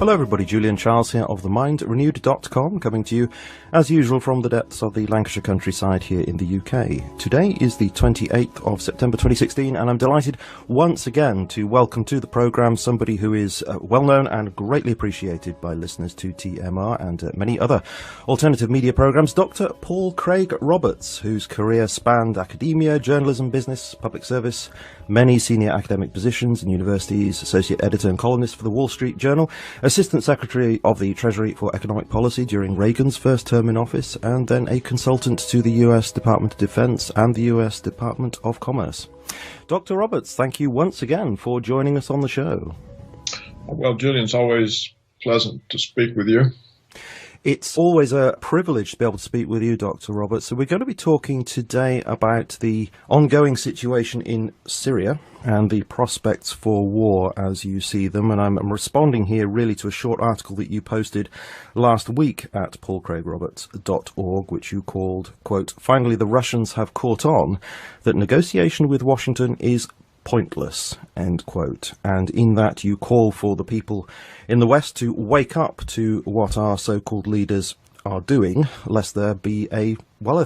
Hello everybody, Julian Charles here of TheMindRenewed.com, coming to you as usual from the depths of the Lancashire countryside here in the UK. Today is the 28th of September 2016 and I'm delighted once again to welcome to the programme somebody who is well known and greatly appreciated by listeners to TMR and many other alternative media programmes, Dr. Paul Craig Roberts, whose career spanned academia, journalism, business, public service, many senior academic positions in universities, associate editor and columnist for the Wall Street Journal, Assistant Secretary of the Treasury for Economic Policy during Reagan's first term in office, and then a consultant to the US Department of Defense and the US Department of Commerce. Dr. Roberts, thank you once again for joining us on the show. Well, Julian, it's always pleasant to speak with you. It's always a privilege to be able to speak with you, Dr. Roberts. So we're going to be talking today about the ongoing situation in Syria and the prospects for war as you see them. And I'm responding here really to a short article that you posted last week at paulcraigroberts.org, which you called, quote, "Finally, the Russians have caught on that negotiation with Washington is pointless," end quote. And in that you call for the people in the West to wake up to what our so-called leaders are doing, lest there be a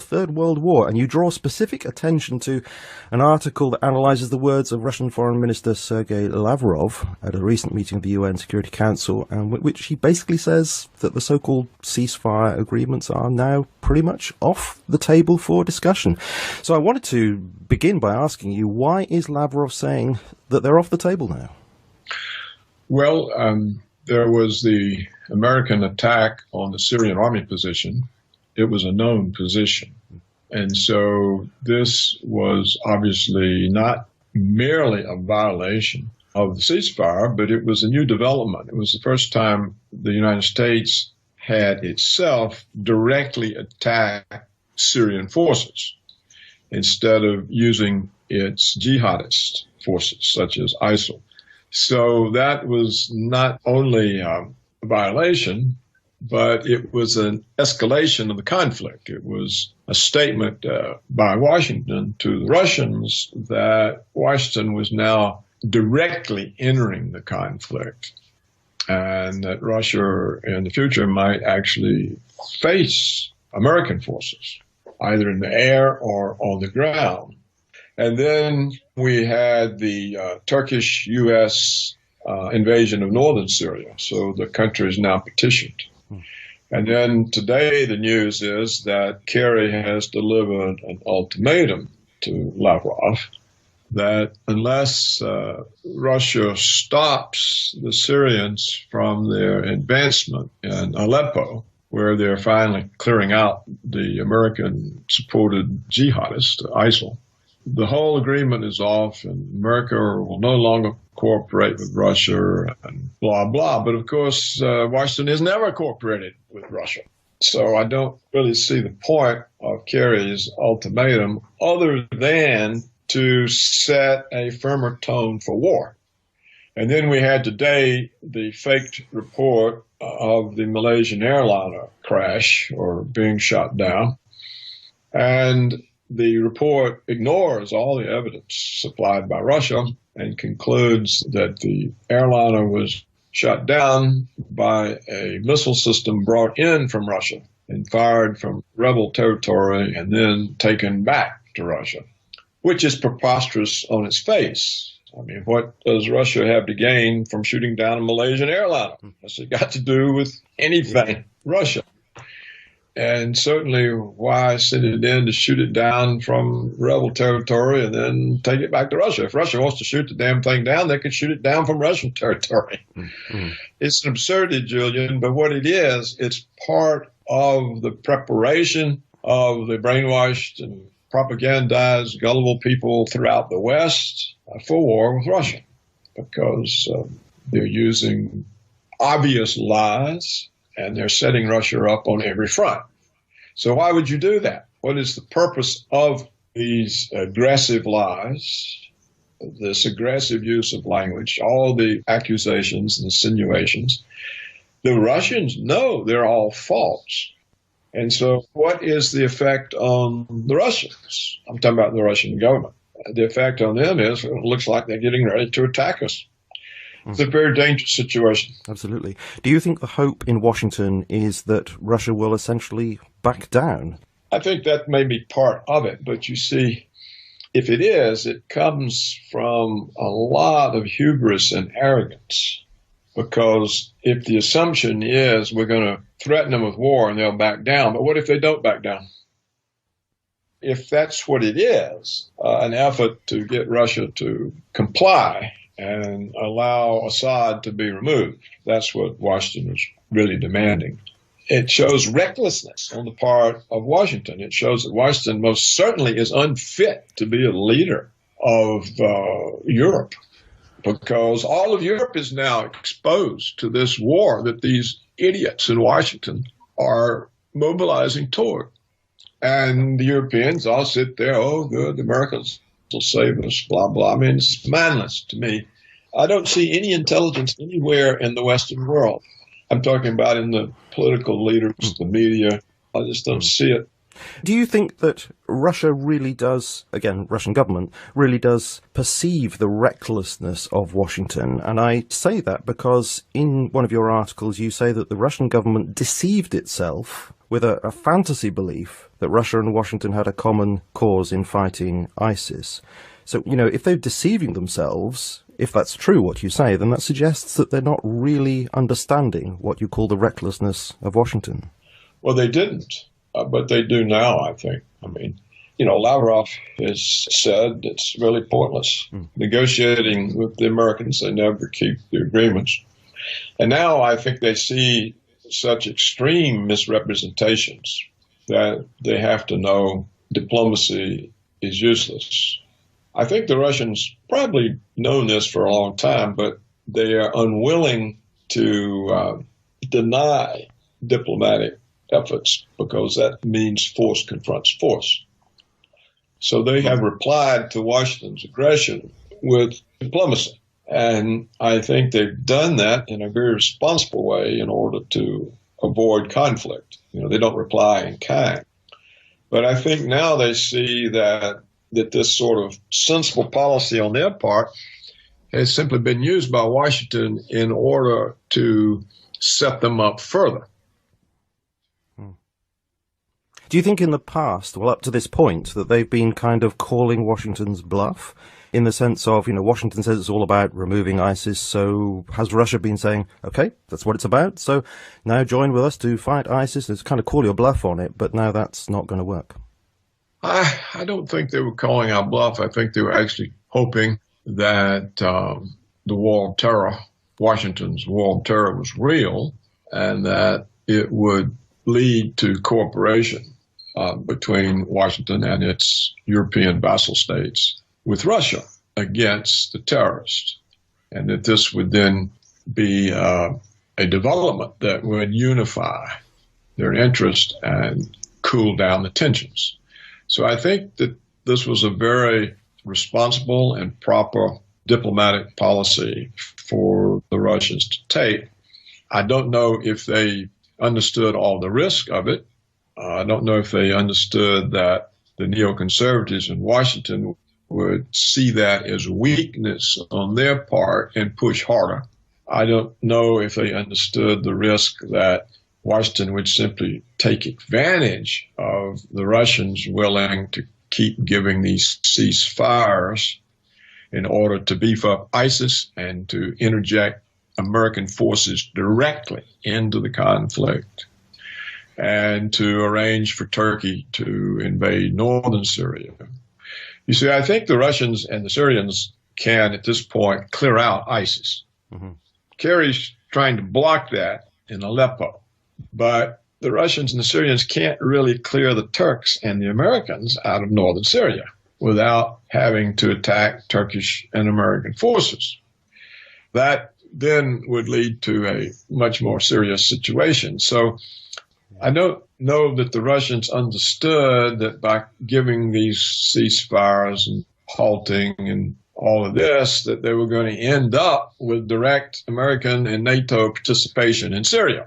third world war. And you draw specific attention to an article that analyzes the words of Russian Foreign Minister Sergei Lavrov at a recent meeting of the UN Security Council, and which he basically says that the so-called ceasefire agreements are now pretty much off the table for discussion. So I wanted to begin by asking you, why is Lavrov saying that they're off the table now? Well, there was the American attack on the Syrian army position. It was a known position. And so this was obviously not merely a violation of the ceasefire, but it was a new development. It was the first time the United States had itself directly attacked Syrian forces instead of using its jihadist forces, such as ISIL. So that was not only a violation, but it was an escalation of the conflict. It was a statement by Washington to the Russians that Washington was now directly entering the conflict and that Russia in the future might actually face American forces, either in the air or on the ground. And then we had the Turkish-U.S. Invasion of northern Syria. So the country is now petitioned. And then today the news is that Kerry has delivered an ultimatum to Lavrov that unless Russia stops the Syrians from their advancement in Aleppo, where they're finally clearing out the American-supported jihadists, ISIL, the whole agreement is off and America will no longer cooperate with Russia and blah, blah. But of course, Washington has never cooperated with Russia. So I don't really see the point of Kerry's ultimatum other than to set a firmer tone for war. And then we had today the faked report of the Malaysian airliner crash or being shot down. And the report ignores all the evidence supplied by Russia and concludes that the airliner was shot down by a missile system brought in from Russia and fired from rebel territory and then taken back to Russia, which is preposterous on its face. I mean, what does Russia have to gain from shooting down a Malaysian airliner? What's it got to do with anything? Russia. And certainly, why send it in to shoot it down from rebel territory and then take it back to Russia? If Russia wants to shoot the damn thing down, they could shoot it down from Russian territory. Mm-hmm. It's an absurdity, Julian, but what it is, it's part of the preparation of the brainwashed and propagandized, gullible people throughout the West for war with Russia, because they're using obvious lies and they're setting Russia up on every front. So why would you do that? What is the purpose of these aggressive lies, this aggressive use of language, all the accusations and insinuations? The Russians know they're all false. And so what is the effect on the Russians? I'm talking about the Russian government. The effect on them is it looks like they're getting ready to attack us. It's a very dangerous situation. Absolutely. Do you think the hope in Washington is that Russia will essentially back down? I think that may be part of it, but you see, if it is, it comes from a lot of hubris and arrogance. Because if the assumption is we're going to threaten them with war and they'll back down, but what if they don't back down? If that's what it is, an effort to get Russia to comply and allow Assad to be removed, that's what Washington is really demanding. It shows recklessness on the part of Washington. It shows that Washington most certainly is unfit to be a leader of Europe, because all of Europe is now exposed to this war that these idiots in Washington are mobilizing toward. And the Europeans all sit there, oh, good, the Americans will save us, blah, blah. I mean, it's mindless to me. I don't see any intelligence anywhere in the Western world. I'm talking about in the political leaders, the media. I just don't see it. Do you think that Russia really does, again, Russian government, really does perceive the recklessness of Washington? And I say that because in one of your articles you say that the Russian government deceived itself with a fantasy belief that Russia and Washington had a common cause in fighting ISIS. So, if they're deceiving themselves, if that's true what you say, then that suggests that they're not really understanding what you call the recklessness of Washington. Well, they didn't, but they do now, I think. I mean, Lavrov has said it's really pointless. Negotiating with the Americans, they never keep the agreements. And now I think they see such extreme misrepresentations that they have to know diplomacy is useless. I think the Russians probably known this for a long time, but they are unwilling to deny diplomatic efforts because that means force confronts force. So they have replied to Washington's aggression with diplomacy. And I think they've done that in a very responsible way in order to avoid conflict. They don't reply in kind. But I think now they see that this sort of sensible policy on their part has simply been used by Washington in order to set them up further. Do you think in the past, well, up to this point, that they've been kind of calling Washington's bluff? In the sense of, Washington says it's all about removing ISIS, so has Russia been saying, okay, that's what it's about, so now join with us to fight ISIS? It's kind of call your bluff on it, but now that's not going to work. I don't think they were calling our bluff. I think they were actually hoping that the war on terror, Washington's war on terror, was real, and that it would lead to cooperation between Washington and its European vassal states with Russia against the terrorists, and that this would then be a development that would unify their interest and cool down the tensions. So I think that this was a very responsible and proper diplomatic policy for the Russians to take. I don't know if they understood all the risk of it. I don't know if they understood that the neoconservatives in Washington would see that as weakness on their part and push harder. I don't know if they understood the risk that Washington would simply take advantage of the Russians willing to keep giving these ceasefires in order to beef up ISIS and to interject American forces directly into the conflict and to arrange for Turkey to invade northern Syria. You see, I think the Russians and the Syrians can, at this point, clear out ISIS. Kerry's trying to block that in Aleppo. But the Russians and the Syrians can't really clear the Turks and the Americans out of northern Syria without having to attack Turkish and American forces. That then would lead to a much more serious situation. So I don't know that the Russians understood that by giving these ceasefires and halting and all of this, that they were going to end up with direct American and NATO participation in Syria.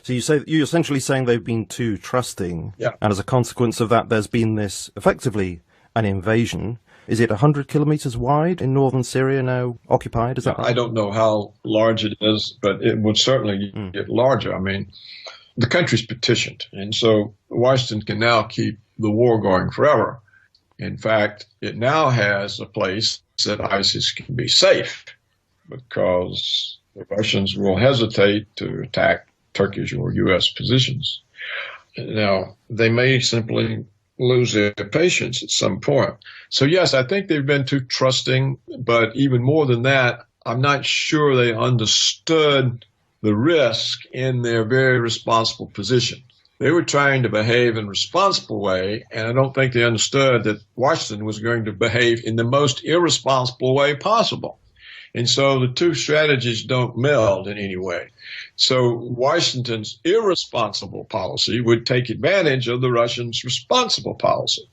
So you're essentially saying they've been too trusting, yeah. And as a consequence of that, there's been this, effectively, an invasion. Is it 100 kilometers wide in northern Syria now occupied? Is that right? I don't know how large it is, but it would certainly get larger. I mean, the country's petitioned, and so Washington can now keep the war going forever. In fact, it now has a place that ISIS can be safe because the Russians will hesitate to attack Turkish or U.S. positions. Now, they may simply lose their patience at some point. So, yes, I think they've been too trusting, but even more than that, I'm not sure they understood the risk in their very responsible position. They were trying to behave in a responsible way, and I don't think they understood that Washington was going to behave in the most irresponsible way possible. And so the two strategies don't meld in any way. So Washington's irresponsible policy would take advantage of the Russians' responsible policy.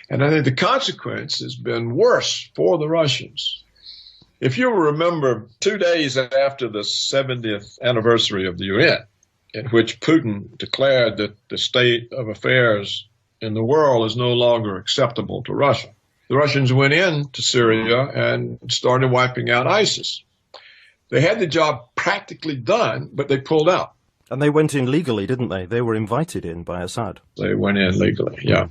And I think the consequence has been worse for the Russians. If you remember, 2 days after the 70th anniversary of the UN, in which Putin declared that the state of affairs in the world is no longer acceptable to Russia, the Russians went into Syria and started wiping out ISIS. They had the job practically done, but they pulled out. And they went in legally, didn't they? They were invited in by Assad. They went in legally, yeah.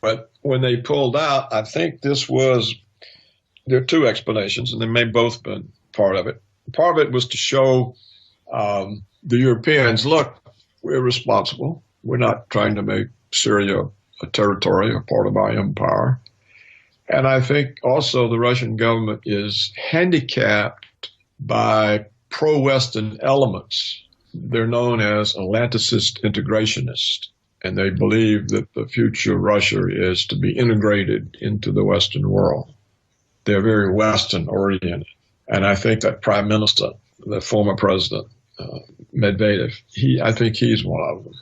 But when they pulled out, I think there are two explanations, and they may both been part of it. Part of it was to show the Europeans, look, we're responsible. We're not trying to make Syria a territory, a part of our empire. And I think also the Russian government is handicapped by pro-Western elements. They're known as Atlanticist integrationists, and they believe that the future of Russia is to be integrated into the Western world. They're very Western oriented. And I think that Prime Minister, the former president, Medvedev, I think he's one of them.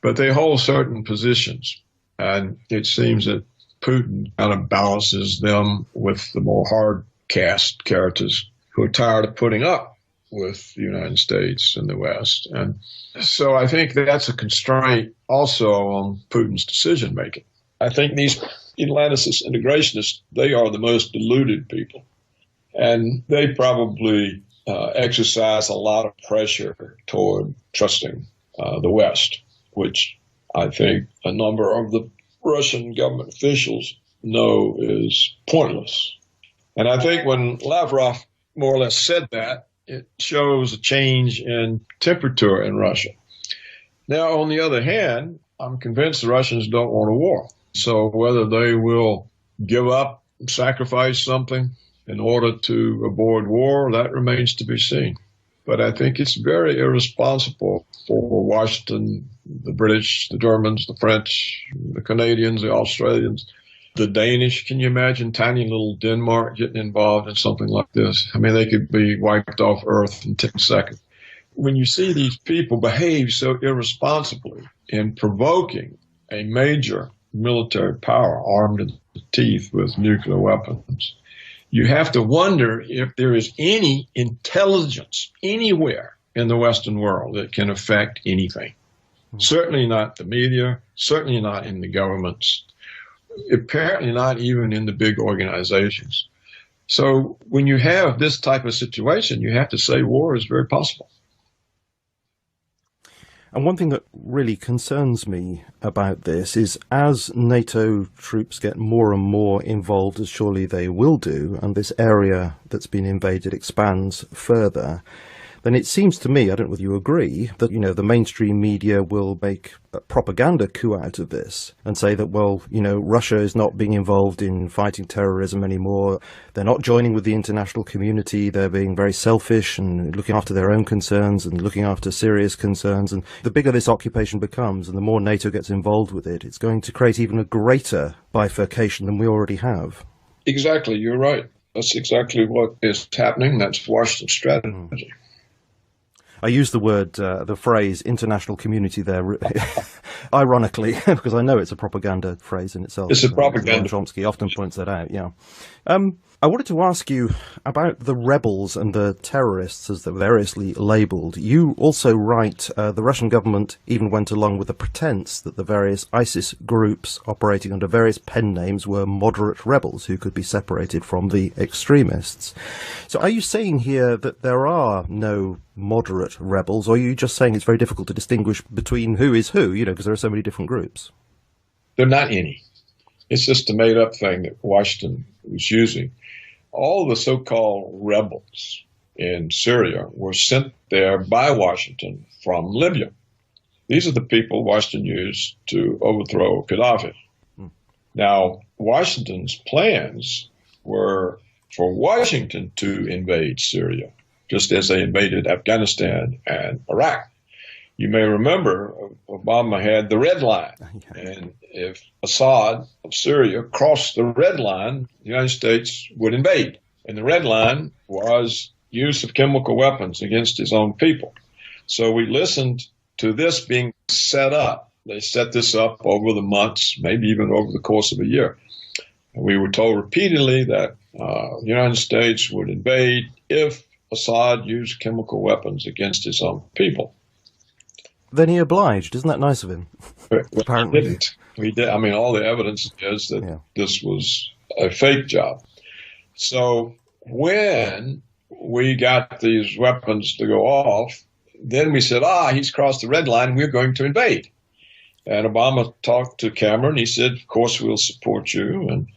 But they hold certain positions, and it seems that Putin kind of balances them with the more hard-cast characters who are tired of putting up with the United States and the West. And so I think that's a constraint also on Putin's decision-making. I think these Atlanticist integrationists, they are the most deluded people. And they probably exercise a lot of pressure toward trusting the West, which I think a number of the Russian government officials know is pointless. And I think when Lavrov more or less said that, it shows a change in temperature in Russia. Now, on the other hand, I'm convinced the Russians don't want a war. So whether they will give up, sacrifice something in order to avoid war, that remains to be seen. But I think it's very irresponsible for Washington, the British, the Germans, the French, the Canadians, the Australians, the Danish. Can you imagine tiny little Denmark getting involved in something like this? I mean, they could be wiped off Earth in 10 seconds. When you see these people behave so irresponsibly in provoking a major military power armed to the teeth with nuclear weapons, you have to wonder if there is any intelligence anywhere in the Western world that can affect anything. Certainly not the media, certainly not in the governments, apparently not even in the big organizations. So when you have this type of situation, you have to say war is very possible. And one thing that really concerns me about this is as NATO troops get more and more involved, as surely they will do, and this area that's been invaded expands further, then it seems to me, I don't know whether you agree, that, the mainstream media will make a propaganda coup out of this and say that, well, Russia is not being involved in fighting terrorism anymore. They're not joining with the international community. They're being very selfish and looking after their own concerns and looking after Syria's concerns. And the bigger this occupation becomes and the more NATO gets involved with it, it's going to create even a greater bifurcation than we already have. Exactly. You're right. That's exactly what is happening. That's Washington's strategy. I use the phrase international community there, ironically, because I know it's a propaganda phrase in itself. It's a propaganda. Chomsky often points that out, yeah. I wanted to ask you about the rebels and the terrorists, as they're variously labelled. You also write the Russian government even went along with the pretense that the various ISIS groups operating under various pen names were moderate rebels who could be separated from the extremists. So are you saying here that there are no moderate rebels, or are you just saying it's very difficult to distinguish between who is who, because there are so many different groups? There are not any. It's just a made-up thing that Washington was using. All the so-called rebels in Syria were sent there by Washington from Libya. These are the people Washington used to overthrow Gaddafi. Now, Washington's plans were for Washington to invade Syria, just as they invaded Afghanistan and Iraq. You may remember Obama had the red line, and if Assad of Syria crossed the red line, the United States would invade. And the red line was use of chemical weapons against his own people. So we listened to this being set up. They set this up over the months, maybe even over the course of a year. And we were told repeatedly that the United States would invade if Assad used chemical weapons against his own people. Then he obliged. Isn't that nice of him? Apparently. We did. I mean, all the evidence is that this was a fake job. So when we got these weapons to go off, then we said, he's crossed the red line, we're going to invade. And Obama talked to Cameron. He said, of course, we'll support you. And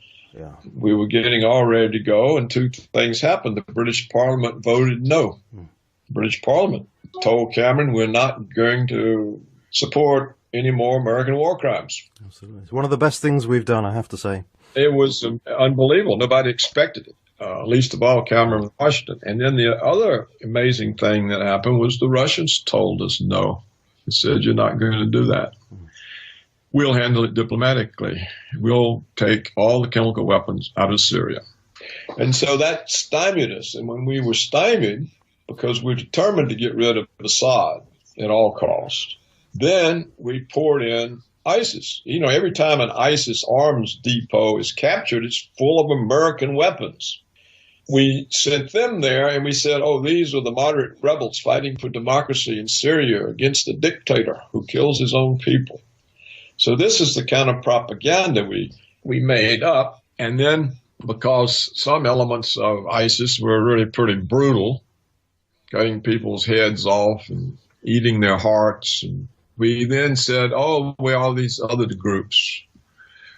we were getting all ready to go, and two things happened. The British Parliament voted no. The British Parliament told Cameron, we're not going to support any more American war crimes. Absolutely. It's one of the best things we've done, I have to say. It was unbelievable. Nobody expected it, least of all Cameron and Washington. And then the other amazing thing that happened was the Russians told us no. They said, you're not going to do that. We'll handle it diplomatically. We'll take all the chemical weapons out of Syria. And so that stymied us. And when we were stymied, because we're determined to get rid of Assad at all costs, then we poured in ISIS. Every time an ISIS arms depot is captured, it's full of American weapons. We sent them there and we said, these are the moderate rebels fighting for democracy in Syria against a dictator who kills his own people. So this is the kind of propaganda we made up. And then because some elements of ISIS were really pretty brutal, cutting people's heads off and eating their hearts, and we then said, all these other groups.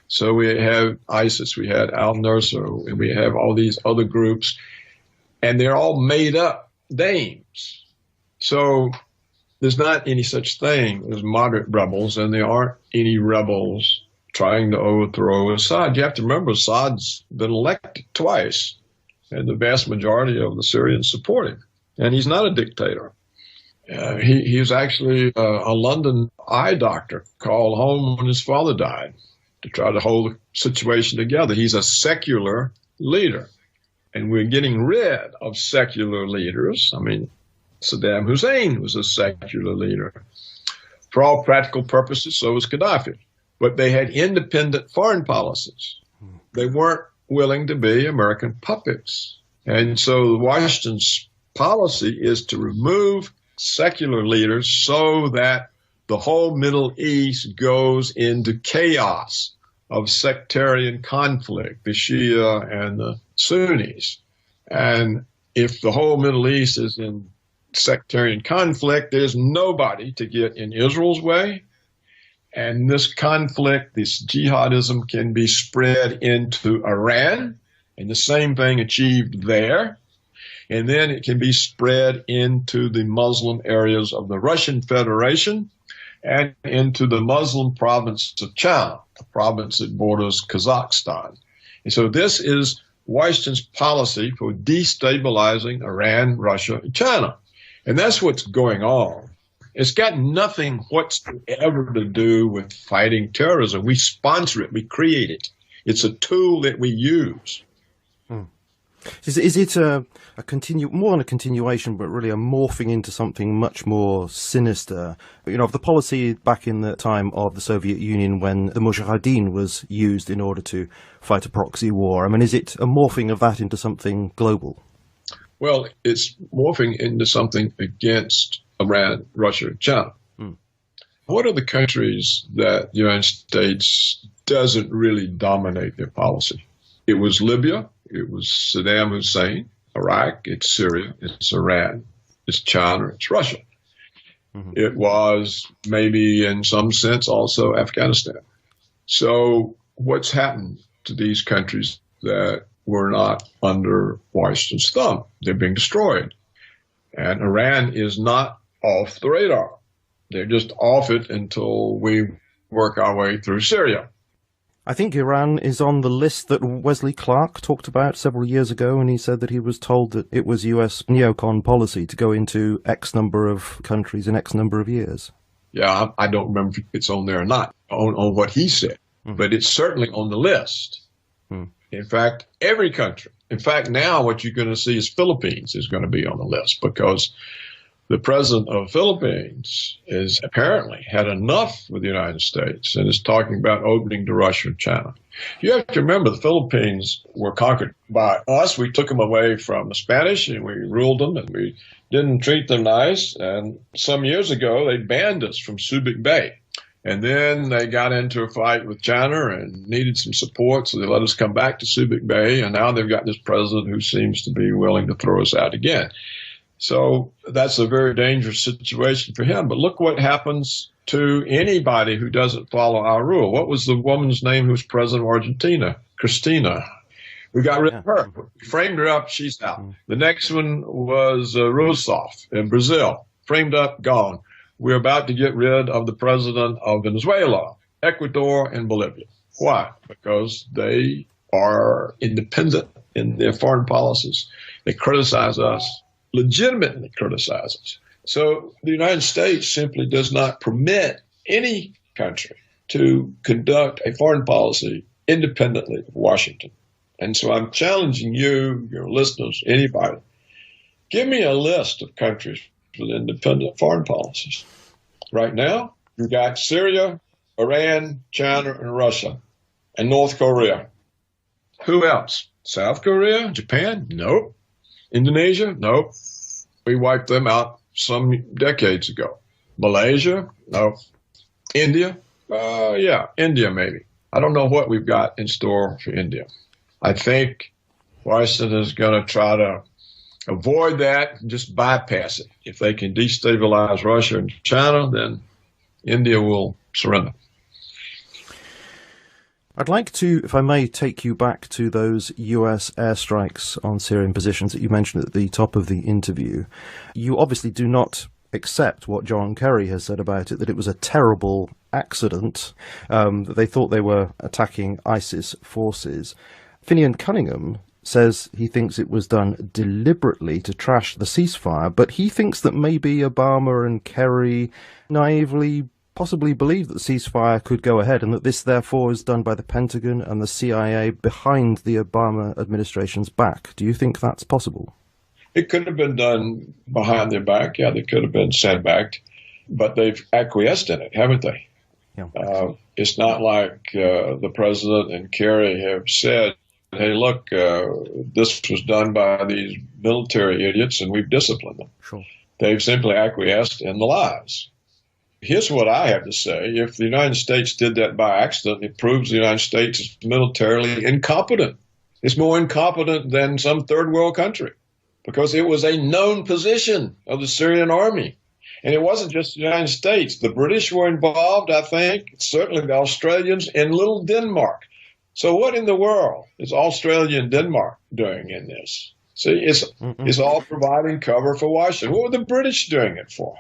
So we have ISIS, we had al-Nusra, and we have all these other groups, and they're all made up names. So there's not any such thing as moderate rebels, and there aren't any rebels trying to overthrow Assad. You have to remember, Assad's been elected twice, and the vast majority of the Syrians support him. And he's not a dictator. He was actually a London eye doctor called home when his father died to try to hold the situation together. He's a secular leader. And we're getting rid of secular leaders. I mean, Saddam Hussein was a secular leader. For all practical purposes, so was Gaddafi. But they had independent foreign policies. They weren't willing to be American puppets. And so Washington's policy is to remove secular leaders so that the whole Middle East goes into chaos of sectarian conflict, the Shia and the Sunnis. And if the whole Middle East is in sectarian conflict, there's nobody to get in Israel's way. And this conflict, this jihadism, can be spread into Iran, and the same thing achieved there. And then it can be spread into the Muslim areas of the Russian Federation and into the Muslim province of China, a province that borders Kazakhstan. And so this is Washington's policy for destabilizing Iran, Russia, and China. And that's what's going on. It's got nothing whatsoever to do with fighting terrorism. We sponsor it. We create it. It's a tool that we use. Is it more than a continuation, but really a morphing into something much more sinister? You know, of the policy back in the time of the Soviet Union when the Mujahideen was used in order to fight a proxy war. I mean, is it a morphing of that into something global? Well, it's morphing into something against Iran, Russia, and China. What are the countries that the United States doesn't really dominate their policy? It was Libya. It was Saddam Hussein, Iraq, it's Syria, it's Iran, it's China, it's Russia. It was maybe in some sense also Afghanistan. So what's happened to these countries that were not under Washington's thumb? They're being destroyed. And Iran is not off the radar. They're just off it until we work our way through Syria. I think Iran is on the list that Wesley Clark talked about several years ago, and he said that he was told that it was US neocon policy to go into X number of countries in X number of years. Yeah, I don't remember if it's on there or not, on what he said, but it's certainly on the list. In fact, every country. In fact, now what you're going to see is Philippines is going to be on the list because the president of the Philippines has apparently had enough with the United States and is talking about opening to Russia and China. You have to remember the Philippines were conquered by us. We took them away from the Spanish and we ruled them and we didn't treat them nice. And some years ago, they banned us from Subic Bay. And then they got into a fight with China and needed some support, so they let us come back to Subic Bay. And now they've got this president who seems to be willing to throw us out again. So that's a very dangerous situation for him. But look what happens to anybody who doesn't follow our rule. What was the woman's name who was president of Argentina? Cristina. We got rid of her. We framed her up. She's out. The next one was Rousseff in Brazil. Framed up, gone. We're about to get rid of the president of Venezuela, Ecuador, and Bolivia. Why? Because they are independent in their foreign policies. They criticize us. Legitimately criticizes. So the United States simply does not permit any country to conduct a foreign policy independently of Washington. And so I'm challenging you, your listeners, anybody, give me a list of countries with independent foreign policies. Right now, you've got Syria, Iran, China, and Russia, and North Korea. Who else? South Korea? Japan? Nope. Indonesia? Nope. We wiped them out some decades ago. Malaysia? No. India? Yeah, India maybe. I don't know what we've got in store for India. I think Washington is going to try to avoid that and just bypass it. If they can destabilize Russia and China, then India will surrender. I'd like to, if I may, take you back to those US airstrikes on Syrian positions that you mentioned at the top of the interview. You obviously do not accept what John Kerry has said about it, that it was a terrible accident, that they thought they were attacking ISIS forces. Finian Cunningham says he thinks it was done deliberately to trash the ceasefire, but he thinks that maybe Obama and Kerry naively possibly believed that the ceasefire could go ahead and that this therefore is done by the Pentagon and the CIA behind the Obama administration's back. Do you think that's possible? It could have been done behind their back. Yeah, they could have been sandbagged, but they've acquiesced in it, haven't they? Yeah. It's not like the president and Kerry have said, hey, look, this was done by these military idiots and we've disciplined them. Sure. They've simply acquiesced in the lies. Here's what I have to say. If the United States did that by accident, it proves the United States is militarily incompetent. It's more incompetent than some third world country because it was a known position of the Syrian army. And it wasn't just the United States. The British were involved, I think, certainly the Australians, and little Denmark. So what in the world is Australia and Denmark doing in this? See, it's all providing cover for Washington. What were the British doing it for?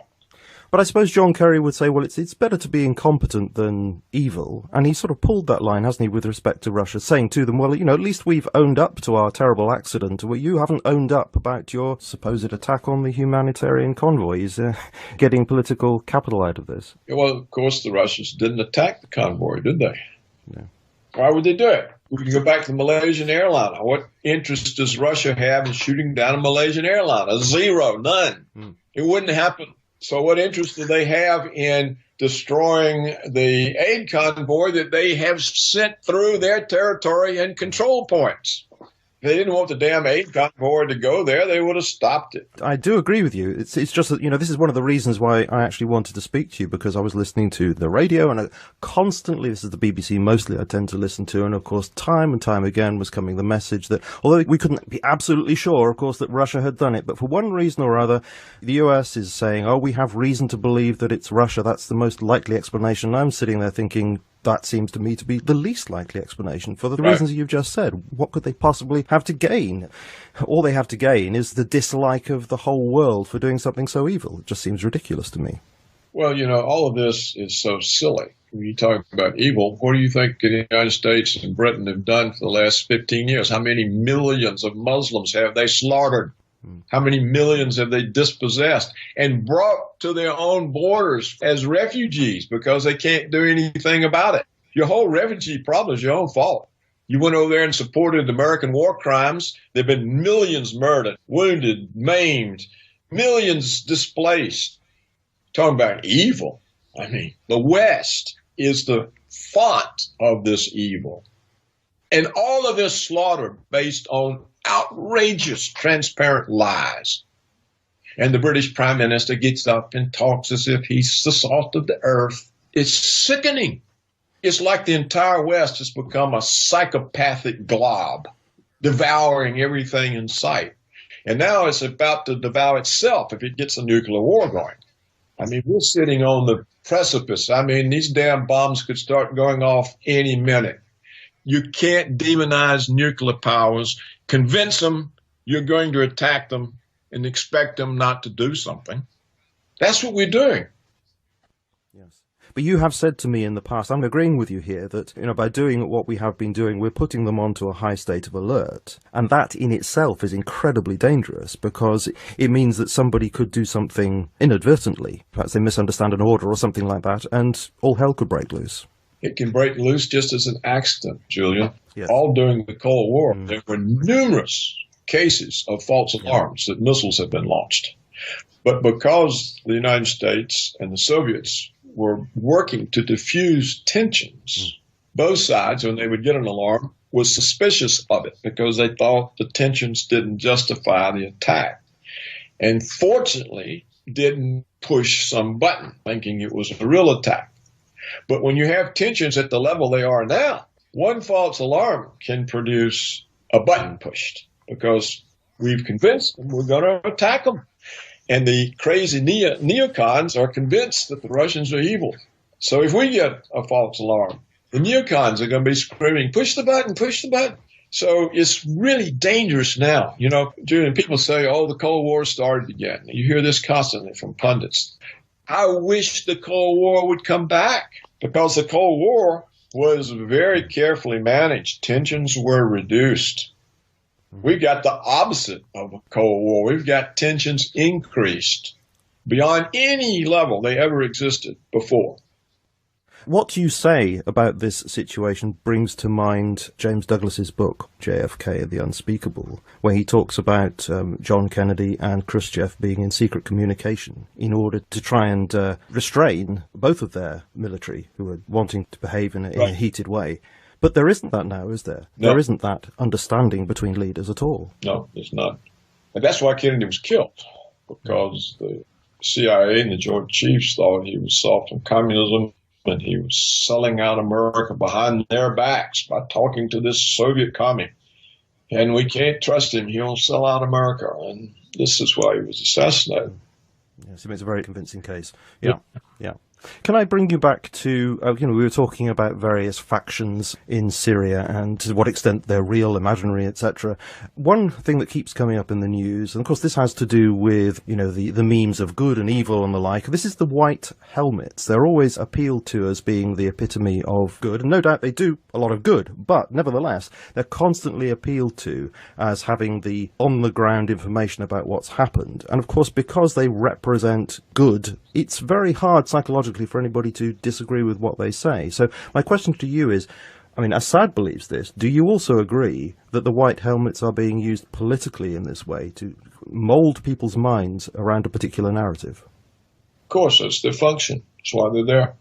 But I suppose John Kerry would say, well, it's better to be incompetent than evil. And he sort of pulled that line, hasn't he, with respect to Russia, saying to them, well, you know, at least we've owned up to our terrible accident. Well, you haven't owned up about your supposed attack on the humanitarian convoys, getting political capital out of this. Well, of course, the Russians didn't attack the convoy, did they? No. Why would they do it? We can go back to the Malaysian airliner. What interest does Russia have in shooting down a Malaysian airliner? Zero, none. It wouldn't happen. So what interest do they have in destroying the aid convoy that they have sent through their territory and control points? If they didn't want the damn aid convoy to go there, they would have stopped it. I do agree with you. It's just that, this is one of the reasons why I actually wanted to speak to you, because I was listening to the radio and constantly, this is the BBC mostly I tend to listen to, and of course time and time again was coming the message that, although we couldn't be absolutely sure, of course, that Russia had done it, but for one reason or other, the US is saying, oh, we have reason to believe that it's Russia. That's the most likely explanation. And I'm sitting there thinking, that seems to me to be the least likely explanation for the reasons you've just said. What could they possibly have to gain? All they have to gain is the dislike of the whole world for doing something so evil. It just seems ridiculous to me. Well, all of this is so silly. When you talk about evil, what do you think the United States and Britain have done for the last 15 years? How many millions of Muslims have they slaughtered? How many millions have they dispossessed and brought to their own borders as refugees because they can't do anything about it? Your whole refugee problem is your own fault. You went over there and supported American war crimes. There have been millions murdered, wounded, maimed, millions displaced. Talking about evil. I mean, the West is the font of this evil. And all of this slaughter based on outrageous, transparent lies. And the British Prime Minister gets up and talks as if he's the salt of the earth. It's sickening. It's like the entire West has become a psychopathic glob, devouring everything in sight. And now it's about to devour itself if it gets a nuclear war going. I mean, we're sitting on the precipice. I mean, these damn bombs could start going off any minute. You can't demonize nuclear powers, convince them you're going to attack them, and expect them not to do something. That's what we're doing. Yes. But you have said to me in the past, I'm agreeing with you here, that by doing what we have been doing, we're putting them onto a high state of alert. And that in itself is incredibly dangerous, because it means that somebody could do something inadvertently. Perhaps they misunderstand an order or something like that, and all hell could break loose. It can break loose just as an accident, Julian. Yes. All during the Cold War, there were numerous cases of false alarms that missiles had been launched. But because the United States and the Soviets were working to diffuse tensions, both sides, when they would get an alarm, was suspicious of it because they thought the tensions didn't justify the attack. And fortunately, didn't push some button thinking it was a real attack. But when you have tensions at the level they are now, one false alarm can produce a button pushed because we've convinced them we're going to attack them. And the crazy neocons are convinced that the Russians are evil. So if we get a false alarm, the neocons are going to be screaming, push the button, push the button. So it's really dangerous now. Julian, people say, oh, the Cold War started again. You hear this constantly from pundits. I wish the Cold War would come back, because the Cold War was very carefully managed. Tensions were reduced. We've got the opposite of a Cold War. We've got tensions increased beyond any level they ever existed before. What you say about this situation brings to mind James Douglas's book, JFK, The Unspeakable, where he talks about John Kennedy and Khrushchev being in secret communication in order to try and restrain both of their military who were wanting to behave in a heated way. But there isn't that now, is there? No. There isn't that understanding between leaders at all. No, there's not. And that's why Kennedy was killed, because the CIA and the Joint Chiefs thought he was soft on communism, and he was selling out America behind their backs by talking to this Soviet commie. And we can't trust him. He'll sell out America. And this is why he was assassinated. Yes, he makes a very convincing case. Yeah. Can I bring you back to, we were talking about various factions in Syria and to what extent they're real, imaginary, etc. One thing that keeps coming up in the news, and of course this has to do with, the memes of good and evil and the like, this is the white helmets. They're always appealed to as being the epitome of good, and no doubt they do a lot of good, but nevertheless, they're constantly appealed to as having the on-the-ground information about what's happened. And of course, because they represent good, it's very hard psychologically for anybody to disagree with what they say. So my question to you is, I mean, Assad believes this. Do you also agree that the white helmets are being used politically in this way to mold people's minds around a particular narrative? Of course, that's their function. That's why they're there.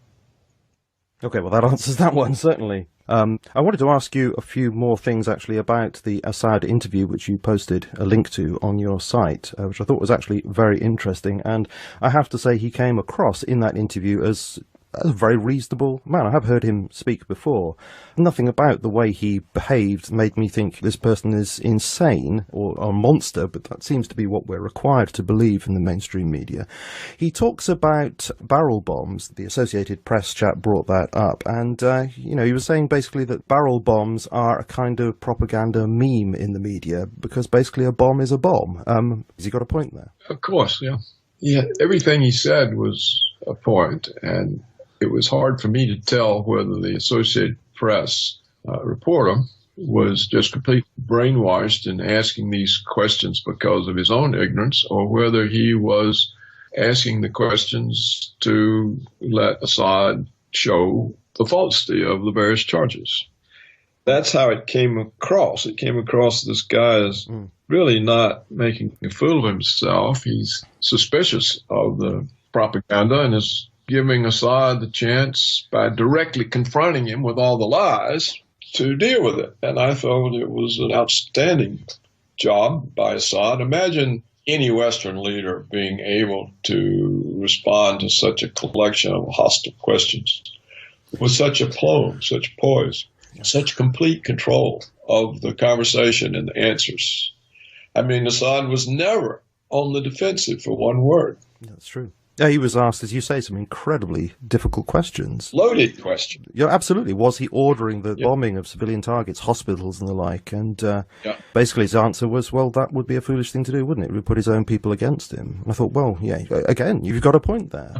Okay, well, that answers that one, certainly. I wanted to ask you a few more things, actually, about the Assad interview, which you posted a link to on your site, which I thought was actually very interesting. And I have to say, he came across in that interview as a very reasonable man. I have heard him speak before. Nothing about the way he behaved made me think this person is insane or a monster, but that seems to be what we're required to believe in the mainstream media. He talks about barrel bombs. The Associated Press chap brought that up, and he was saying basically that barrel bombs are a kind of propaganda meme in the media because basically a bomb is a bomb. Has he got a point there? Of course, yeah. Yeah, everything he said was a point, and it was hard for me to tell whether the Associated Press reporter was just completely brainwashed and asking these questions because of his own ignorance, or whether he was asking the questions to let Assad show the falsity of the various charges. That's how it came across. It came across this guy as really not making a fool of himself. He's suspicious of the propaganda and is giving Assad the chance by directly confronting him with all the lies to deal with it. And I thought it was an outstanding job by Assad. Imagine any Western leader being able to respond to such a collection of hostile questions with such aplomb, such poise, such complete control of the conversation and the answers. I mean, Assad was never on the defensive for one word. That's true. Yeah, he was asked, as you say, some incredibly difficult questions. Loaded questions. Yeah, absolutely. Was he ordering the bombing of civilian targets, hospitals and the like? And basically his answer was, well, that would be a foolish thing to do, wouldn't it? It would put his own people against him. And I thought, well, yeah, again, you've got a point there.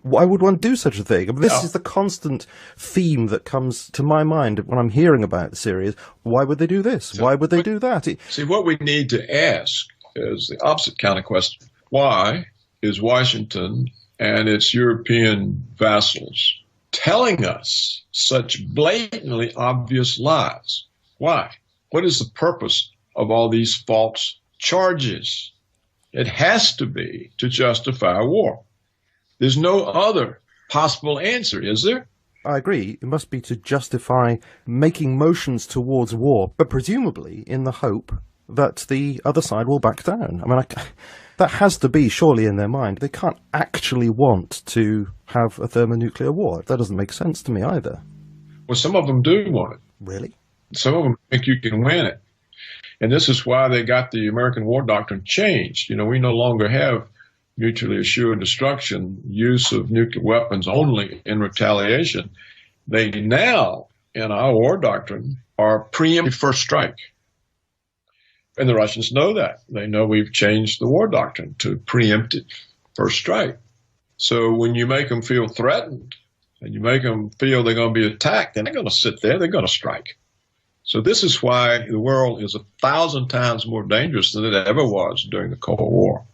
Why would one do such a thing? I mean, this is the constant theme that comes to my mind when I'm hearing about Syria. Why would they do this? Why would they do that? See, what we need to ask is the opposite kind of question. Why is Washington and its European vassals telling us such blatantly obvious lies? Why? What is the purpose of all these false charges? It has to be to justify war. There's no other possible answer, is there? I agree. It must be to justify making motions towards war, but presumably in the hope that the other side will back down. I mean, that has to be surely in their mind. They can't actually want to have a thermonuclear war. That doesn't make sense to me either. Well, some of them do want it. Really? Some of them think you can win it. And this is why they got the American war doctrine changed. You know, we no longer have mutually assured destruction, use of nuclear weapons only in retaliation. They now, in our war doctrine, are preemptive first strike. And the Russians know that. They know we've changed the war doctrine to preemptive first strike. So when you make them feel threatened and you make them feel they're going to be attacked, they're not going to sit there. They're going to strike. So this is why the world is 1,000 times more dangerous than it ever was during the Cold War.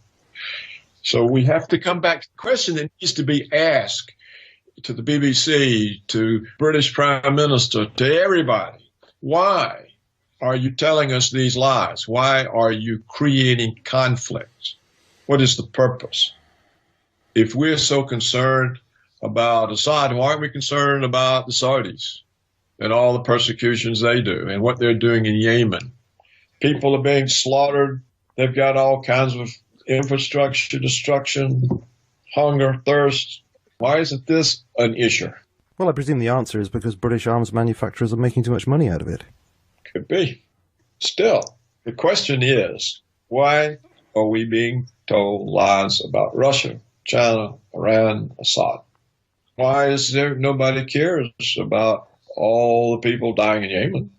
So we have to come back to the question that needs to be asked to the BBC, to British Prime Minister, to everybody. Why are you telling us these lies? Why are you creating conflict? What is the purpose? If we're so concerned about Assad, why aren't we concerned about the Saudis and all the persecutions they do and what they're doing in Yemen? People are being slaughtered. They've got all kinds of infrastructure destruction, hunger, thirst. Why isn't this an issue? Well, I presume the answer is because British arms manufacturers are making too much money out of it. Could be. Still, the question is, why are we being told lies about Russia, China, Iran, Assad? Why is there nobody cares about all the people dying in Yemen?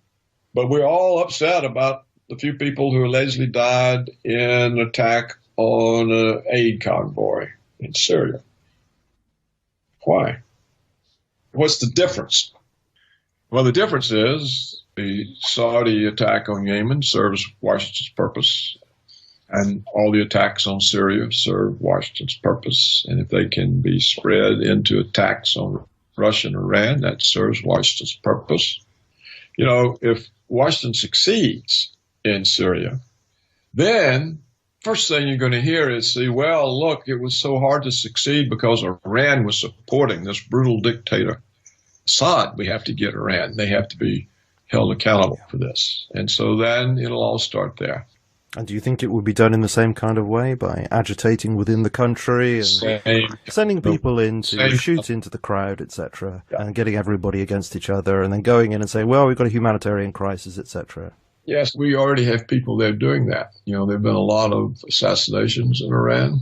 But we're all upset about the few people who allegedly died in an attack on an aid convoy in Syria. Why? What's the difference? Well, the difference is the Saudi attack on Yemen serves Washington's purpose, and all the attacks on Syria serve Washington's purpose. And if they can be spread into attacks on Russia and Iran. That serves Washington's purpose. You know, if Washington succeeds in Syria, then first thing you're going to hear is, see, well, look, it was so hard to succeed because Iran was supporting this brutal dictator, Assad. We have to get Iran. They have to be held accountable for this. And so then it'll all start there. And do you think it would be done in the same kind of way, by agitating within the country and sending people in to shoot into the crowd, etc., and getting everybody against each other, and then going in and saying, well, we've got a humanitarian crisis, etc.? Yes, we already have people there doing that. You know, there have been a lot of assassinations in Iran.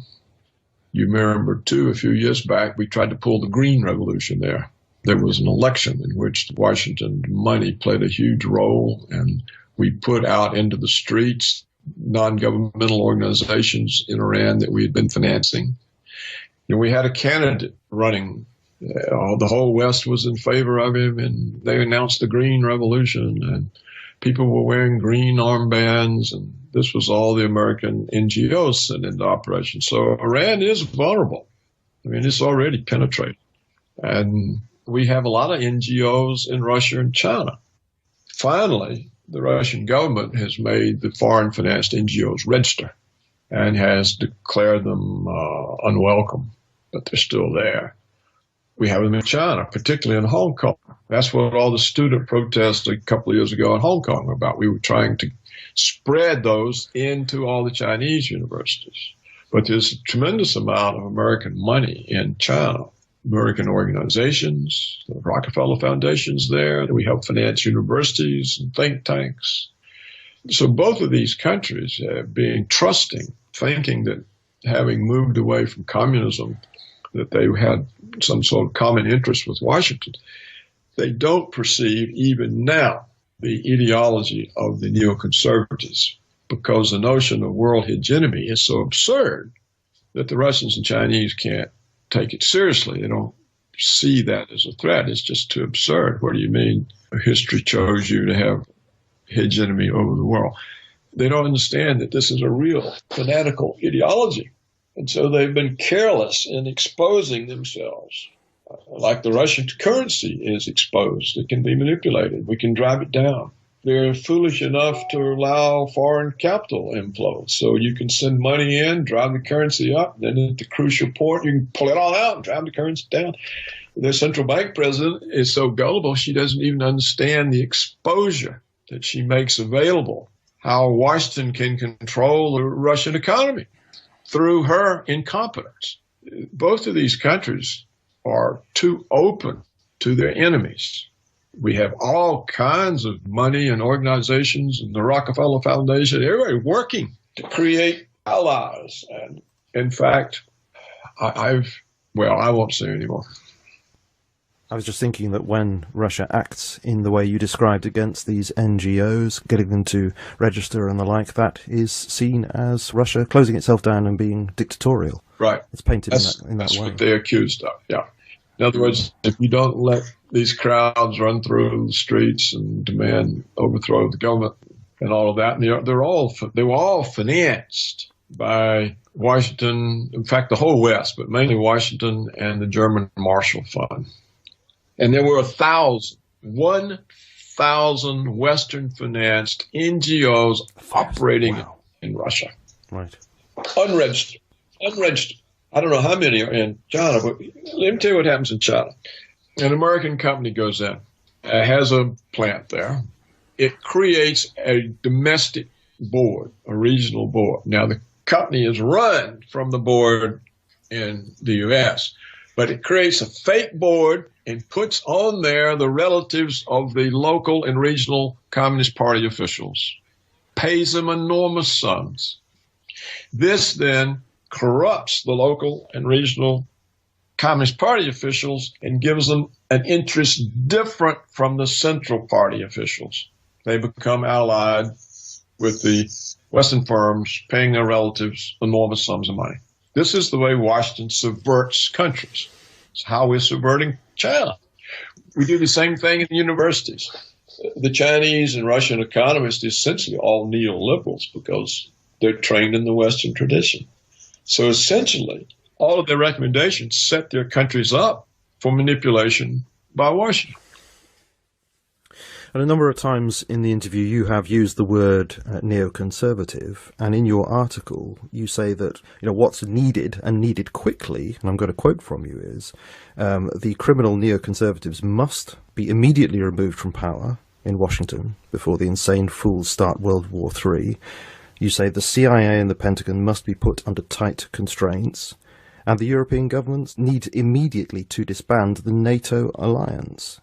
You remember, too, a few years back, we tried to pull the Green Revolution there. There was an election in which Washington money played a huge role, and we put out into the streets non-governmental organizations in Iran that we had been financing. You know, we had a candidate running. The whole West was in favor of him, and they announced the Green Revolution, and people were wearing green armbands, and this was all the American NGOs sent into operation. So Iran is vulnerable. I mean, it's already penetrated. And we have a lot of NGOs in Russia and China. Finally, the Russian government has made the foreign financed NGOs register and has declared them unwelcome, but they're still there. We have them in China, particularly in Hong Kong. That's what all the student protests a couple of years ago in Hong Kong were about. We were trying to spread those into all the Chinese universities. But there's a tremendous amount of American money in China. American organizations, the Rockefeller Foundation's there. We help finance universities and think tanks. So both of these countries being trusting, thinking that having moved away from communism, that they had some sort of common interest with Washington. They don't perceive even now the ideology of the neoconservatives, because the notion of world hegemony is so absurd that the Russians and Chinese can't take it seriously. They don't see that as a threat. It's just too absurd. What do you mean history chose you to have hegemony over the world? They don't understand that this is a real fanatical ideology. And so they've been careless in exposing themselves. Like the Russian currency is exposed. It can be manipulated. We can drive it down. They're foolish enough to allow foreign capital inflow. So you can send money in, drive the currency up, then at the crucial point, you can pull it all out and drive the currency down. The central bank president is so gullible, she doesn't even understand the exposure that she makes available, how Washington can control the Russian economy through her incompetence. Both of these countries are too open to their enemies. We have all kinds of money and organizations and the Rockefeller Foundation, everybody working to create allies. And in fact, I won't say anymore. I was just thinking that when Russia acts in the way you described against these NGOs, getting them to register and the like, that is seen as Russia closing itself down and being dictatorial. Right. It's painted in that way. That's what they're accused of, yeah. In other words, if you don't let these crowds run through the streets and demand overthrow of the government and all of that, and they were all financed by Washington, in fact, the whole West, but mainly Washington and the German Marshall Fund. And there were 1,000 Western-financed NGOs operating in Russia. Right. Unregistered. I don't know how many are in China, but let me tell you what happens in China. An American company goes in, has a plant there. It creates a domestic board, a regional board. Now, the company is run from the board in the U.S., but it creates a fake board and puts on there the relatives of the local and regional Communist Party officials, pays them enormous sums. This then corrupts the local and regional Communist Party officials and gives them an interest different from the Central Party officials. They become allied with the Western firms, paying their relatives enormous sums of money. This is the way Washington subverts countries. It's how we're subverting China. We do the same thing in the universities. The Chinese and Russian economists are essentially all neoliberals because they're trained in the Western tradition. So essentially, all of their recommendations set their countries up for manipulation by Washington. And a number of times in the interview you have used the word neoconservative, and in your article you say that what's needed and needed quickly, and I'm going to quote from you, is the criminal neoconservatives must be immediately removed from power in Washington before the insane fools start World War III. You say the CIA and the Pentagon must be put under tight constraints, and the European governments need immediately to disband the NATO alliance.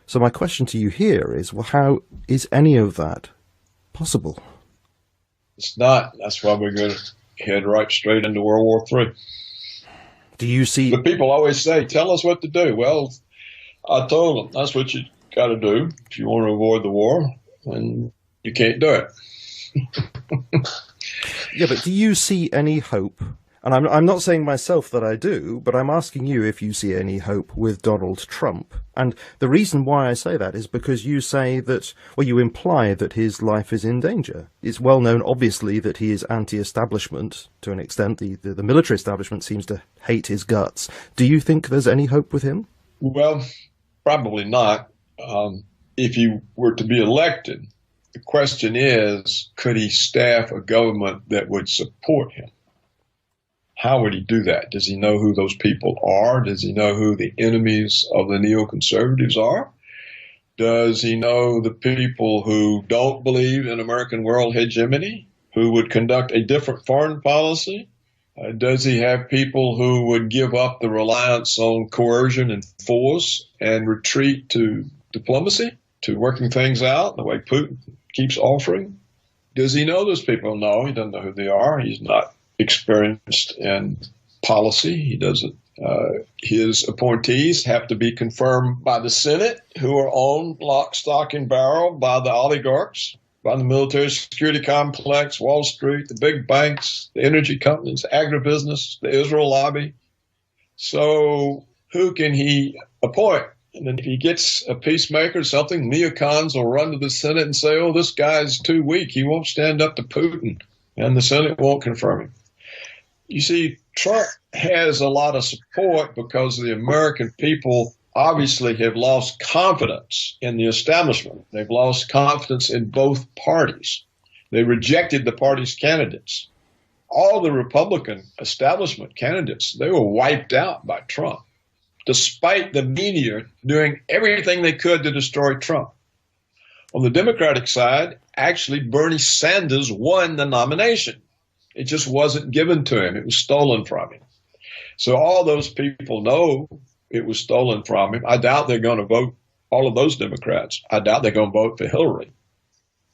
So my question to you here is, well, how is any of that possible? It's not. That's why we're going to head right straight into World War III. Do you see... But people always say, tell us what to do. Well, I told them, that's what you got to do if you want to avoid the war, and you can't do it. Yeah, but do you see any hope? And I'm not saying myself that I do, but I'm asking you if you see any hope with Donald Trump. And the reason why I say that is because you say that, well, you imply that his life is in danger. It's well known, obviously, that he is anti-establishment to an extent. The military establishment seems to hate his guts. Do you think there's any hope with him? Well, probably not. If he were to be elected, the question is, could he staff a government that would support him? How would he do that? Does he know who those people are? Does he know who the enemies of the neoconservatives are? Does he know the people who don't believe in American world hegemony, who would conduct a different foreign policy? Does he have people who would give up the reliance on coercion and force and retreat to diplomacy, to working things out the way Putin keeps offering? Does he know those people? No, he doesn't know who they are. He's not experienced in policy. He doesn't. His appointees have to be confirmed by the Senate, who are owned lock, stock, and barrel by the oligarchs, by the military security complex, Wall Street, the big banks, the energy companies, agribusiness, the Israel lobby. So who can he appoint? And then if he gets a peacemaker or something, neocons will run to the Senate and say, oh, this guy's too weak. He won't stand up to Putin. And the Senate won't confirm him. You see, Trump has a lot of support because the American people obviously have lost confidence in the establishment. They've lost confidence in both parties. They rejected the party's candidates. All the Republican establishment candidates, they were wiped out by Trump, despite the media doing everything they could to destroy Trump. On the Democratic side, actually, Bernie Sanders won the nomination. It just wasn't given to him. It was stolen from him. So all those people know it was stolen from him. I doubt they're going to vote, all of those Democrats, I doubt they're going to vote for Hillary.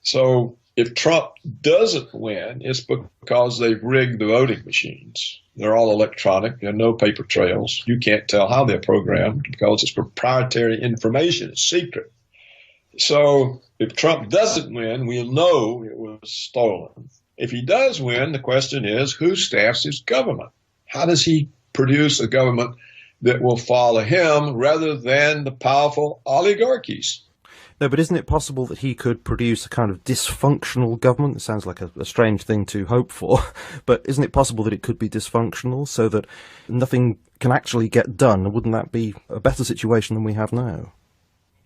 So if Trump doesn't win, it's because they've rigged the voting machines. They're all electronic. There are no paper trails. You can't tell how they're programmed because it's proprietary information. It's secret. So if Trump doesn't win, we'll know it was stolen. If he does win, the question is, who staffs his government? How does he produce a government that will follow him rather than the powerful oligarchies? No, but isn't it possible that he could produce a kind of dysfunctional government? It sounds like a strange thing to hope for, but isn't it possible that it could be dysfunctional so that nothing can actually get done? Wouldn't that be a better situation than we have now?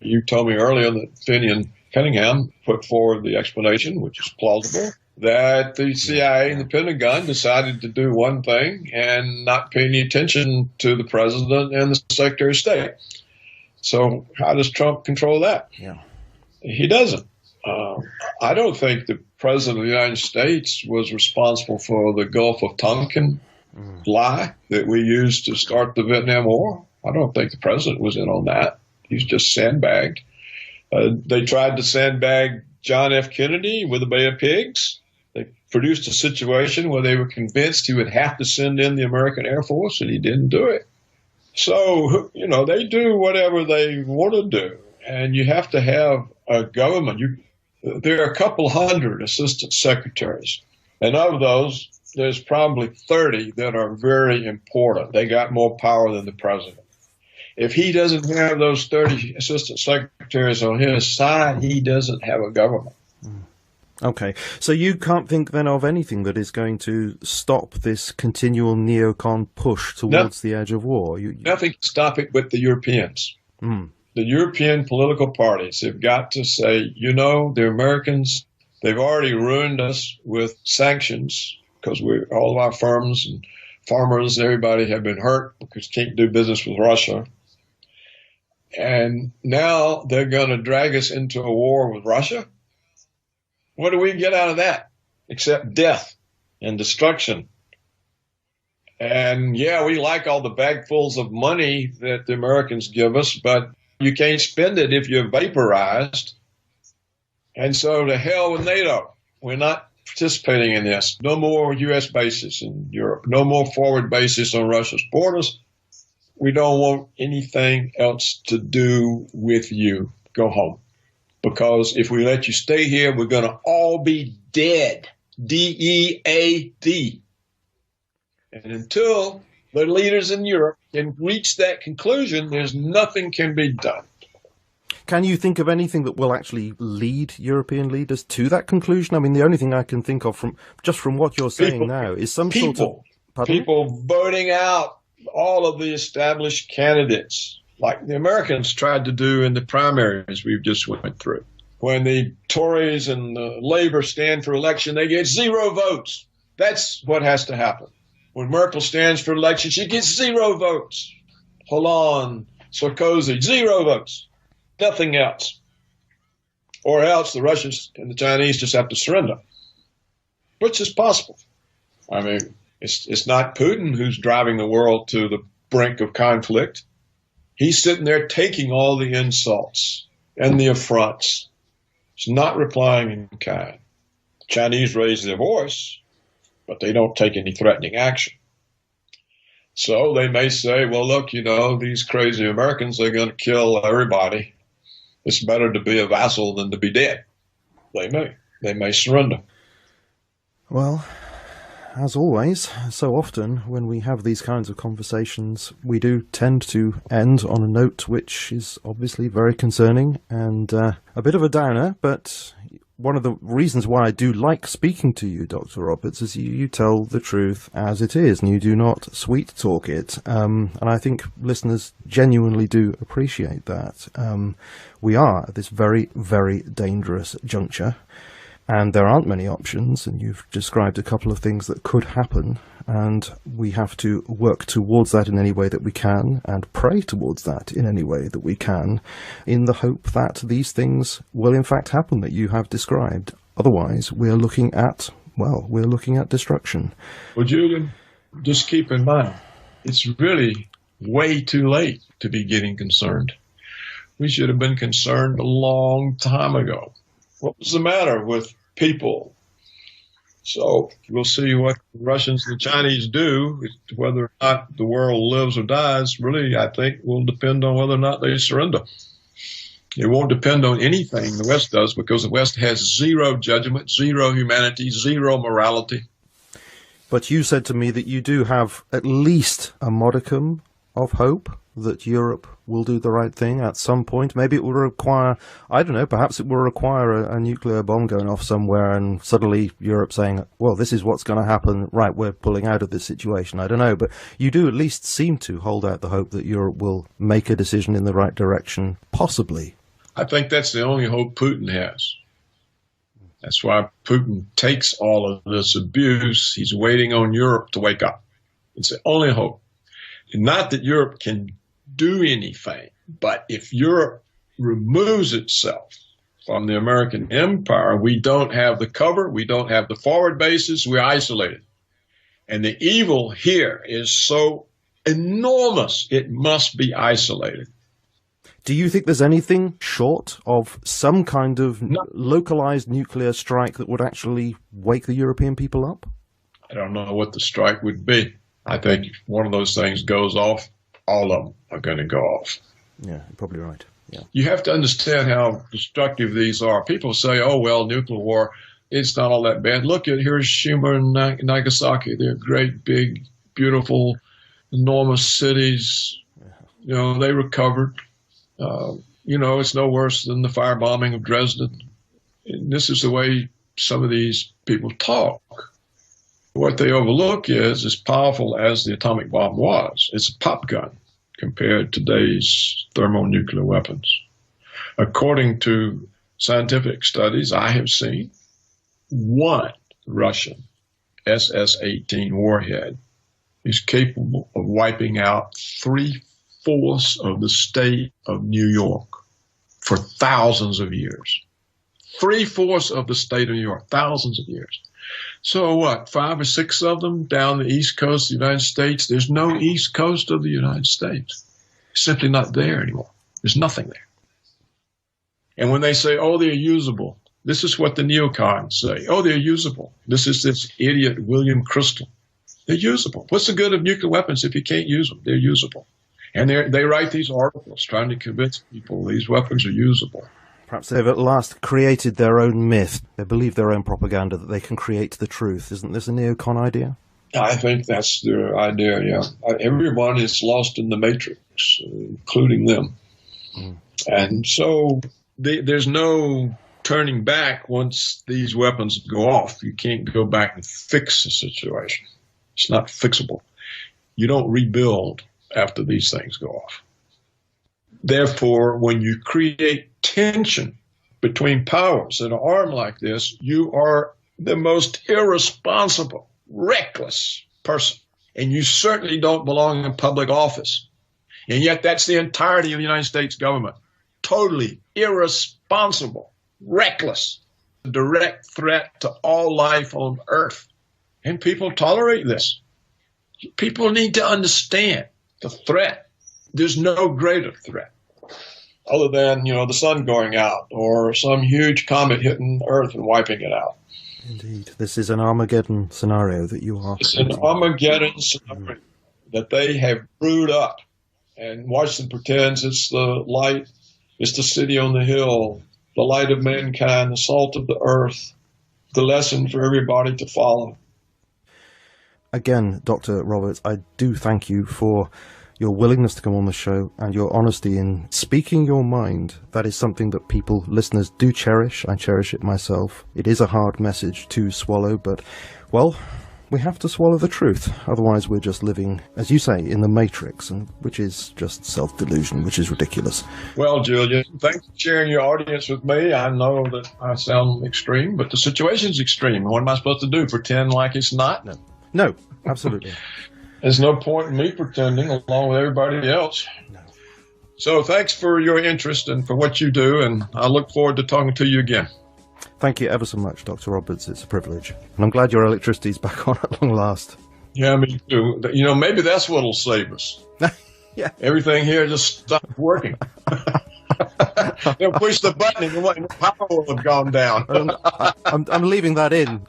You told me earlier that Finian Cunningham put forward the explanation, which is plausible, that the CIA and the Pentagon decided to do one thing and not pay any attention to the president and the Secretary of State. So how does Trump control that? Yeah. He doesn't. I don't think the president of the United States was responsible for the Gulf of Tonkin lie that we used to start the Vietnam War. I don't think the president was in on that. He's just sandbagged. They tried to sandbag John F. Kennedy with the Bay of Pigs. They produced a situation where they were convinced he would have to send in the American Air Force, and he didn't do it. So, they do whatever they want to do, and you have to have a government. There are a couple hundred assistant secretaries, and of those, there's probably 30 that are very important. They got more power than the president. If he doesn't have those 30 assistant secretaries on his side, he doesn't have a government. Okay, so you can't think then of anything that is going to stop this continual neocon push towards the edge of war? Nothing can stop it but the Europeans. Mm. The European political parties have got to say, the Americans, they've already ruined us with sanctions because all of our firms and farmers, everybody have been hurt because we can't do business with Russia. And now they're going to drag us into a war with Russia? What do we get out of that except death and destruction? And yeah, we like all the bagfuls of money that the Americans give us, but you can't spend it if you're vaporized. And so to hell with NATO. We're not participating in this. No more U.S. bases in Europe. No more forward bases on Russia's borders. We don't want anything else to do with you. Go home. Because if we let you stay here, we're going to all be dead. D-E-A-D. And until the leaders in Europe can reach that conclusion, there's nothing can be done. Can you think of anything that will actually lead European leaders to that conclusion? I mean, the only thing I can think of from what you're saying now is some sort of... People voting out all of the established candidates, like the Americans tried to do in the primaries we've just went through. When the Tories and the Labour stand for election, they get 0 votes. That's what has to happen. When Merkel stands for election, she gets 0 votes. Hollande, Sarkozy, 0 votes. Nothing else. Or else the Russians and the Chinese just have to surrender, which is possible. I mean, it's not Putin who's driving the world to the brink of conflict. He's sitting there taking all the insults and the affronts. He's not replying in kind. The Chinese raise their voice, but they don't take any threatening action. So they may say, well, look, these crazy Americans, they're going to kill everybody. It's better to be a vassal than to be dead. They may surrender. Well, as always, so often when we have these kinds of conversations, we do tend to end on a note which is obviously very concerning and a bit of a downer, but one of the reasons why I do like speaking to you, Dr. Roberts, is you tell the truth as it is, and you do not sweet talk it. And I think listeners genuinely do appreciate that. We are at this very, very dangerous juncture, and there aren't many options, and you've described a couple of things that could happen, and we have to work towards that in any way that we can, and pray towards that in any way that we can, in the hope that these things will in fact happen that you have described. Otherwise, we're looking at destruction. Well, Julian, just keep in mind, it's really way too late to be getting concerned. We should have been concerned a long time ago. What was the matter with people? So we'll see what the Russians and the Chinese do. Whether or not the world lives or dies, really, I think, will depend on whether or not they surrender. It won't depend on anything the West does, because the West has 0 judgment, 0 humanity, 0 morality. But you said to me that you do have at least a modicum of hope that Europe will do the right thing at some point. Maybe it will require, I don't know, perhaps it will require a nuclear bomb going off somewhere and suddenly Europe saying, well, this is what's going to happen. Right, we're pulling out of this situation. I don't know. But you do at least seem to hold out the hope that Europe will make a decision in the right direction, possibly. I think that's the only hope Putin has. That's why Putin takes all of this abuse. He's waiting on Europe to wake up. It's the only hope. And not that Europe can do anything, but if Europe removes itself from the American empire, we don't have the cover, we don't have the forward bases, we're isolated. And the evil here is so enormous, it must be isolated. Do you think there's anything short of some kind of localized nuclear strike that would actually wake the European people up? I don't know what the strike would be. I think if one of those things goes off, all of them are going to go off. Yeah, you're probably right. Yeah. You have to understand how destructive these are. People say, oh, well, nuclear war, it's not all that bad. Look at Hiroshima and Nagasaki. They're great, big, beautiful, enormous cities. They recovered. It's no worse than the firebombing of Dresden. And this is the way some of these people talk, what they overlook is, as powerful as the atomic bomb was, it's a pop gun compared to today's thermonuclear weapons. According to scientific studies I have seen, one Russian SS-18 warhead is capable of wiping out 3/4 of the state of New York for thousands of years. 3/4 of the state of New York, thousands of years. So what, 5 or 6 of them down the east coast of the United States? There's no east coast of the United States. It's simply not there anymore. There's nothing there. And when they say, oh, they're usable, this is what the neocons say. Oh, they're usable. This is this idiot William Crystal. They're usable. What's the good of nuclear weapons if you can't use them? They're usable. And they write these articles trying to convince people these weapons are usable. Perhaps they've at last created their own myth. They believe their own propaganda that they can create the truth. Isn't this a neocon idea? I think that's their idea, yeah. Everyone is lost in the matrix, including them. And so there's no turning back once these weapons go off. You can't go back and fix the situation. It's not fixable. You don't rebuild after these things go off. Therefore, when you create tension between powers that are armed like this, you are the most irresponsible, reckless person. And you certainly don't belong in public office. And yet that's the entirety of the United States government. Totally irresponsible, reckless, direct threat to all life on earth. And people tolerate this. People need to understand the threat. There's no greater threat other than, the sun going out or some huge comet hitting Earth and wiping it out. Indeed. This is an Armageddon scenario that you are. It's an Armageddon scenario that they have brewed up. And Washington pretends it's the light, it's the city on the hill, the light of mankind, the salt of the earth, the lesson for everybody to follow. Again, Dr. Roberts, I do thank you for your willingness to come on the show and your honesty in speaking your mind. That is something that people, listeners, do cherish. I cherish it myself. It is a hard message to swallow, but, well, we have to swallow the truth. Otherwise, we're just living, as you say, in the matrix, which is just self-delusion, which is ridiculous. Well, Julian, thanks for sharing your audience with me. I know that I sound extreme, but the situation's extreme. What am I supposed to do, pretend like it's not? No, absolutely. There's no point in me pretending along with everybody else. No. So thanks for your interest and for what you do, and I look forward to talking to you again. Thank you ever so much, Dr. Roberts. It's a privilege. And I'm glad your electricity's back on at long last. Yeah, me too. Maybe that's what'll save us. Yeah. Everything here just stopped working. They'll push the button and the power will have gone down. I'm leaving that in.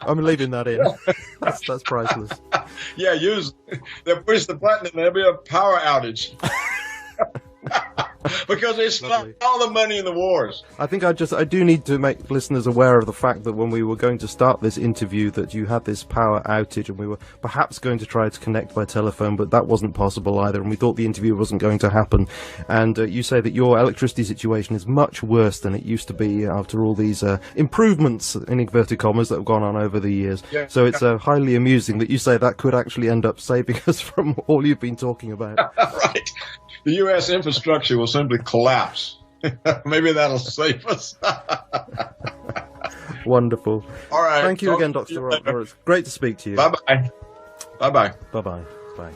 That's priceless. Yeah, they'll push the button and there'll be a power outage. Because they spent all the money in the wars. I think I do need to make listeners aware of the fact that when we were going to start this interview that you had this power outage and we were perhaps going to try to connect by telephone, but that wasn't possible either, and we thought the interview wasn't going to happen. And you say that your electricity situation is much worse than it used to be after all these improvements, in inverted commas, that have gone on over the years. Yeah. So it's highly amusing that you say that could actually end up saving us from all you've been talking about. Right. The U.S. infrastructure will simply collapse. Maybe that'll save us. Wonderful. All right. Thank you again, Dr. Roberts. Great to speak to you. Bye-bye. Bye-bye. Bye-bye. Bye.